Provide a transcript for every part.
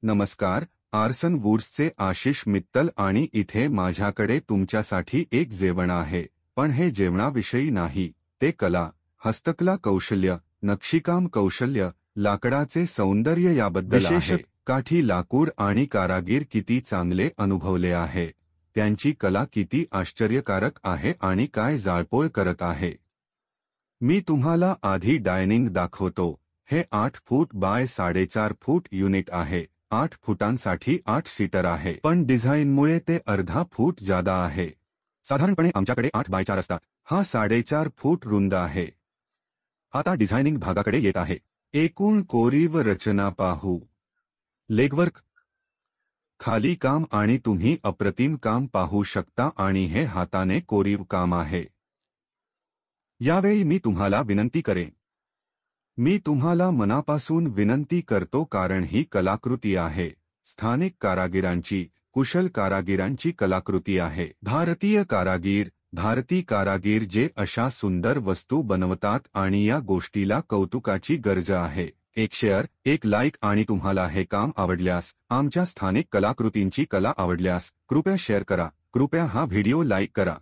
नमस्कार, आर्सन वुड्सचे आशिष मित्तल आणि इथे माझ्याकडे तुमच्यासाठी एक जेवण आहे. पण हे जेवणाविषयी नाही, ते कला, हस्तकला कौशल्य, नक्षीकाम कौशल्य, लाकडाचे सौंदर्य याबद्दल आहे. विशेषतः काठी लाकूड आणि कारागीर किती चांगले अनुभवले आहे. त्यांची कला किती आश्चर्यकारक आहे आणि काय जाळपोळ करत आहे. मी तुम्हाला आधी डायनिंग दाखवतो. हे 8 फूट बाय 4.5 फूट युनिट आहे. 8 फुटांसाठी 8 सीटर आहे, पण डिझाईनमुळे ते अर्धा फूट जादा आहे. साधारणपणे आमच्याकडे 8 बाय 4 असतात. हा 4.5 फूट रुंद आहे. आता डिझायनिंग भागाकडे येत आहे. एकूण कोरीव रचना पाहू. लेगवर्क, खाली काम आणि तुम्ही अप्रतिम काम पाहू शकता आणि हे हाताने कोरीव काम आहे. यावेळी मी तुम्हाला विनंती करेन. मी तुम्हाला मनापासून विनंती करतो कारण ही कलाकृती आहे. स्थानिक कारागिरांची, कुशल कारागिरांची कलाकृती आहे. भारतीय कारागीर जे अशा सुंदर वस्तू बनवतात आणि या गोष्टीला कौतुकाची गरज आहे. एक शेअर, एक लाईक आणि तुम्हाला हे काम आवडल्यास, आमच्या स्थानिक कलाकृतींची कला आवडल्यास, कृपया शेअर करा. कृपया हा व्हिडिओ लाईक करा.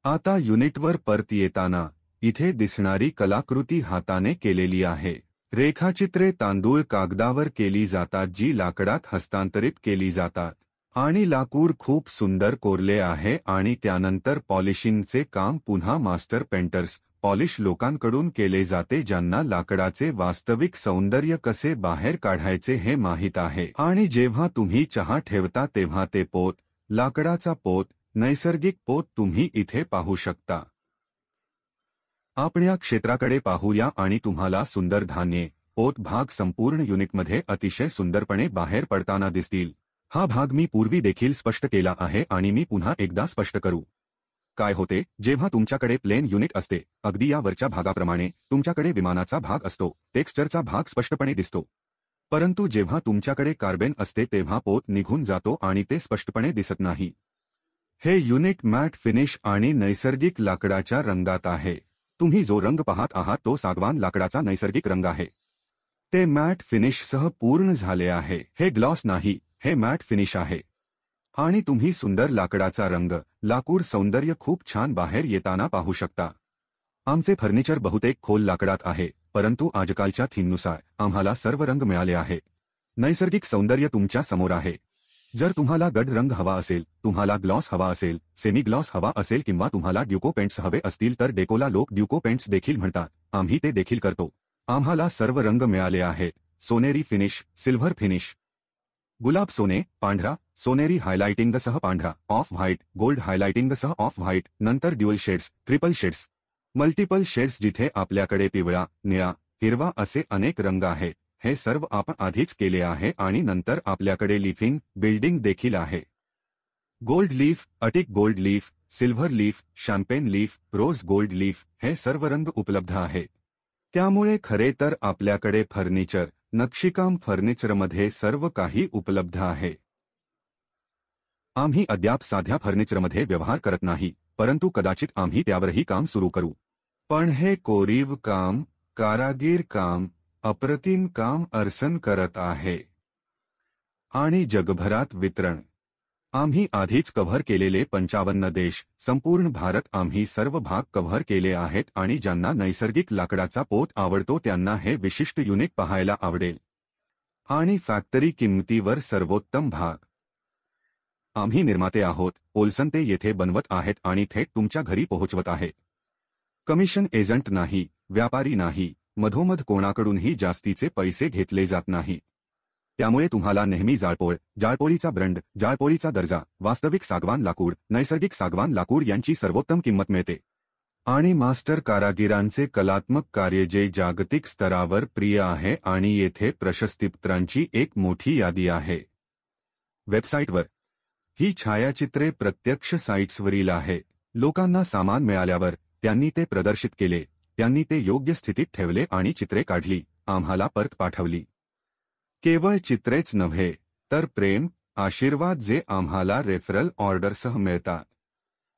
आता युनिटवर परत येताना, इथे दिसणारी कलाकृती हाताने केलेली आहे. रेखाचित्रे तांदूळ कागदावर केली जातात जी लाकडात हस्तांतरित केली जातात. आणि लाकूड खूप सुंदर कोरले आहे आणि त्यानंतर पॉलिशिंगचे काम पुन्हा मास्टर पेंटर्स, पॉलिश लोकांकडून केले जाते ज्यांना लाकडाचे वास्तविक सौंदर्य कसे बाहेर काढायचे हे माहीत आहे. आणि जेव्हा तुम्ही चहा ठेवता तेव्हा ते पोत, लाकडाचा पोत, नैसर्गिक पोत तुम्ही इथे पाहू शकता. आपण या क्षेत्राकडे पाहूया आणि तुम्हाला सुंदर धान्ये, पोत भाग संपूर्ण युनिटमध्ये अतिशय सुंदरपणे बाहेर पडताना दिसतील. हा भाग मी पूर्वी देखील स्पष्ट केला आहे आणि मी पुन्हा एकदा स्पष्ट करू. काय होते जेव्हा तुमच्याकडे प्लेन युनिट असते, अगदी या वरच्या भागाप्रमाणे तुमच्याकडे विमानाचा भाग असतो, टेक्स्चरचा भाग स्पष्टपणे दिसतो. परंतु जेव्हा तुमच्याकडे कार्बन असते तेव्हा पोत निघून जातो आणि ते स्पष्टपणे दिसत नाही. हे युनिट मॅट फिनिश आणि नैसर्गिक लाकडाच्या रंगात आहे. तुम्ही जो रंग पाहत आहात तो सागवान लाकडाचा नैसर्गिक रंग आहे. ते मॅट फिनिशसह पूर्ण झाले आहे. हे ग्लॉस नाही, हे मॅट फिनिश आहे. आणि तुम्ही सुंदर लाकडाचा रंग, लाकूड सौंदर्य खूप छान बाहेर येताना पाहू शकता. आमचे फर्निचर बहुतेक खोल लाकडात आहे, परंतु आजकालच्या थीमनुसार आम्हाला सर्व रंग मिळाले आहेत. नैसर्गिक सौंदर्य तुमच्या समोर आहे. जर तुम्हाला गड रंग हवा असेल, तुम्हाला ग्लॉस हवा असेल, सेमी ग्लॉस हवा असेल किंवा तुम्हाला ड्युको पेंट्स हवे असतील तर डेकोला लोक ड्युको पेंट्स देखील म्हणतात. आम्ही ते देखील करतो. आम्हाला सर्व रंग मिळाले आहेत. सोनेरी फिनिश, सिल्व्हर फिनिश, गुलाब सोने, पांढरा, सोनेरी हायलाइटिंगसह पांढरा, ऑफ व्हाईट, गोल्ड हायलाइटिंगसह ऑफ व्हाईट, नंतर dual shades, triple shades, multiple shades जिथे आपल्याकडे पिवळा, निळा, हिरवा असे अनेक रंग आहेत. हे सर्व आपण आधीच केले आहे आणि नंतर आपल्याकडे लीफिंग, बिल्डिंग देखील आहे. Gold leaf, antique gold leaf, silver leaf, champagne leaf, rose gold leaf हे सर्व रंग उपलब्ध आहेत. त्यामुळे खरे तर आपल्याकडे फर्निचर, नक्षीकाम फर्निचरमध्ये सर्व काही उपलब्ध आहे. आम्ही अद्याप साध्या फर्निचरमध्ये व्यवहार करत नाही, परंतु कदाचित आम्ही त्यावरही काम सुरू करू. पण हे कोरीव काम, कारागीर काम, अप्रतिम काम आर्सन करत आहे. आणि जगभरात वितरण. आम्ही आधीच कव्हर केलेले 55 देश, संपूर्ण भारत आम्ही सर्व भाग कव्हर केले आहेत आणि ज्यांना नैसर्गिक लाकडाचा पोत आवडतो त्यांना हे विशिष्ट युनिट पाहायला आवडेल. आणि फॅक्टरी किंमतीवर सर्वोत्तम भाग. आम्ही निर्माते आहोत. ओल्सन ते येथे बनवत आहेत आणि थेट तुमच्या घरी पोहोचवत आहेत. कमिशन एजंट नाही, व्यापारी नाही, मधोमध कोणाकडूनही जास्तीचे पैसे घेतले जात नाहीत. त्यामुळे तुम्हाला नेहमी जाळपोळीचा ब्रँड, जाळपोळीचा दर्जा, वास्तविक सागवान लाकूड, नैसर्गिक सागवान लाकूड यांची सर्वोत्तम किंमत मिळते. आणि मास्टर कारागिरांचे कलात्मक कार्य जे जागतिक स्तरावर प्रिय आहे आणि येथे प्रशस्तीपत्रांची एक मोठी यादी आहे. वेबसाईटवर ही छायाचित्रे प्रत्यक्ष साइट्सवरील आहेत. लोकांना सामान मिळाल्यावर त्यांनी ते प्रदर्शित केले, त्यांनी ते योग्य स्थितीत ठेवले आणि चित्रे काढली, आम्हाला परत पाठवली. केवळ चित्रेच नव्हे तर प्रेम, आशीर्वाद जे आम्हाला रेफरल ऑर्डरसह मिळतात.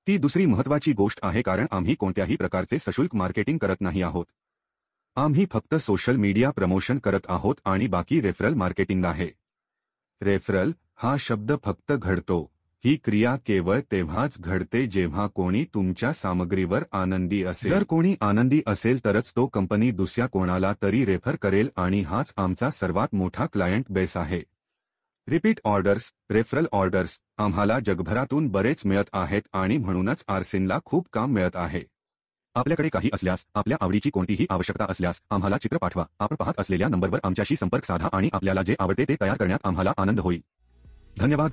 ती दुसरी महत्त्वाची गोष्ट आहे कारण आम्ही कोणत्याही प्रकारचे सशुल्क मार्केटिंग करत नाही आहोत. आम्ही फक्त सोशल मीडिया प्रमोशन करत आहोत आणि बाकी रेफरल मार्केटिंग आहे. रेफरल हा शब्द फक्त घडतो. ही क्रिया केवळ तेव्हाच घडते जेव्हा कोणी तुमच्या सामग्रीवर आनंदी असेल. जर कोणी आनंदी असेल तरच तो कंपनी दुसऱ्या कोणाला तरी रेफर करेल आणि हाच आमचा सर्वात मोठा क्लायंट बेस आहे. रिपीट ऑर्डर्स, रेफरल ऑर्डर्स आम्हाला जगभरातून बरेच मिळत आहेत आणि म्हणूनच आर्सेनला खूप काम मिळत आहे. आपल्याकडे काही असल्यास, आपल्या आवडीची कोणतीही आवश्यकता असल्यास आम्हाला चित्र पाठवा. आपण पाहत असलेल्या नंबरवर आमच्याशी संपर्क साधा आणि आपल्याला जे आवडते ते तयार करण्यात आम्हाला आनंद होईल. धन्यवाद.